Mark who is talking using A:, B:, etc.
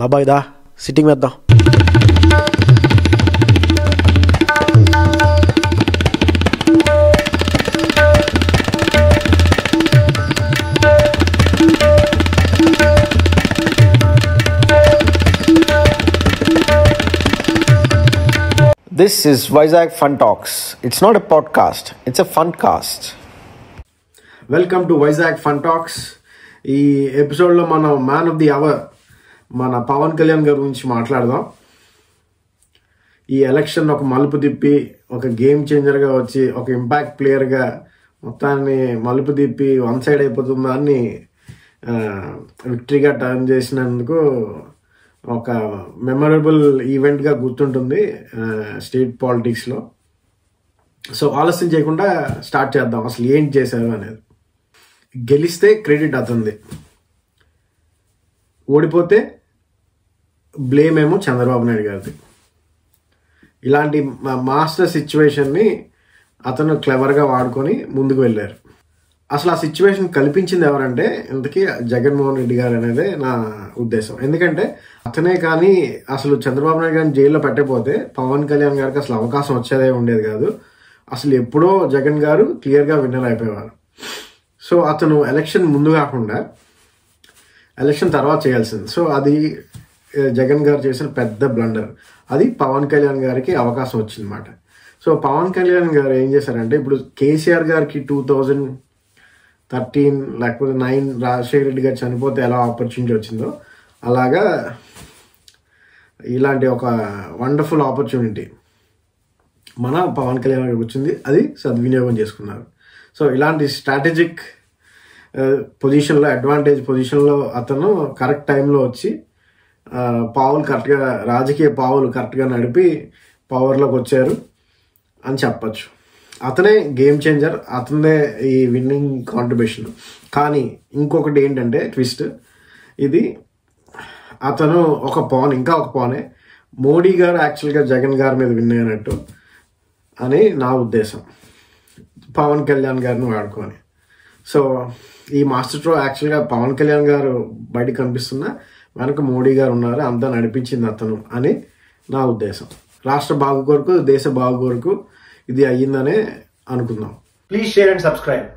A: బాబాయ్ దా సిట్టింగ్ వేద్దాం. This is Vizag Fun Talks. It's not a podcast, it's a fun cast.
B: Welcome to Vizag fun talks. ఈ ఎపిసోడ్లో మనం man of the hour మన పవన్ కళ్యాణ్ గారి గురించి మాట్లాడదాం. ఈ ఎలక్షన్ ఒక మలుపు తిప్పి ఒక గేమ్ చేంజర్గా వచ్చి ఒక ఇంపాక్ట్ ప్లేయర్గా మొత్తాన్ని మలుపు తిప్పి వన్ సైడ్ అయిపోతుందాన్ని విక్టరీగా టర్న్ చేసినందుకు ఒక మెమరబుల్ ఈవెంట్గా గుర్తుంటుంది స్టేట్ పాలిటిక్స్లో. సో ఆలస్యం చేయకుండా స్టార్ట్ చేద్దాం. అసలు ఏంటి చేశారు అనేది. గెలిస్తే క్రెడిట్ అతనిది, ఓడిపోతే బ్లేమ్ ఏమో చంద్రబాబు నాయుడు గారిది. ఇలాంటి మాస్టర్ సిచ్యువేషన్ని అతను క్లెవర్గా వాడుకొని ముందుకు వెళ్ళారు. అసలు ఆ సిచ్యువేషన్ కల్పించింది ఎవరంటే ఇంతకీ జగన్మోహన్ రెడ్డి గారు అనేదే నా ఉద్దేశం. ఎందుకంటే అతనే కానీ అసలు చంద్రబాబు నాయుడు గారిని జైల్లో పెట్టకపోతే పవన్ కళ్యాణ్ గారికి అసలు అవకాశం వచ్చేదే ఉండేది కాదు. అసలు ఎప్పుడో జగన్ గారు క్లియర్గా విన్నర్ అయిపోయేవారు. సో అతను ఎలక్షన్ ముందు కాకుండా ఎలక్షన్ తర్వాత చేయాల్సింది. సో అది జగన్ గారు చేసిన పెద్ద బ్లండర్. అది పవన్ కళ్యాణ్ గారికి అవకాశం వచ్చిందన్నమాట. సో పవన్ కళ్యాణ్ గారు ఏం చేశారంటే, ఇప్పుడు కేసీఆర్ గారికి 2013 లేకపోతే 9 రాజశేఖర రెడ్డి గారు చనిపోతే ఎలా ఆపర్చునిటీ వచ్చిందో అలాగా ఇలాంటి ఒక వండర్ఫుల్ ఆపర్చునిటీ మన పవన్ కళ్యాణ్ గారికి వచ్చింది. అది సద్వినియోగం చేసుకున్నారు. సో ఇలాంటి స్ట్రాటజిక్ పొజిషన్లో, అడ్వాంటేజ్ పొజిషన్లో అతను కరెక్ట్ టైంలో వచ్చి పావులు కరెక్ట్గా, రాజకీయ పావులు కరెక్ట్గా నడిపి పవర్లోకి వచ్చారు అని చెప్పచ్చు. అతనే గేమ్ చేంజర్, అతనే ఈ విన్నింగ్ కాంట్రిబ్యూషన్. కానీ ఇంకొకటి ఏంటంటే ట్విస్ట్, ఇది అతను ఒక పాన్, ఇంకా ఒక పానే మోడీ గారు యాక్చువల్గా జగన్ గారి మీద విన్ అయినట్టు అని నా ఉద్దేశం, పవన్ కళ్యాణ్ గారిని వాడుకొని. సో ఈ మాస్టర్ ట్రో యాక్చువల్గా పవన్ కళ్యాణ్ గారు బయటకు కనిపిస్తున్నా వెనక మోడీ గారు ఉన్నారు, అంతా నడిపించింది అతను అని నా ఉద్దేశం. రాష్ట్ర బాగు కొరకు, దేశ బాగు కొరకు ఇది అయ్యిందనే అనుకుందాం.
A: Please share and subscribe.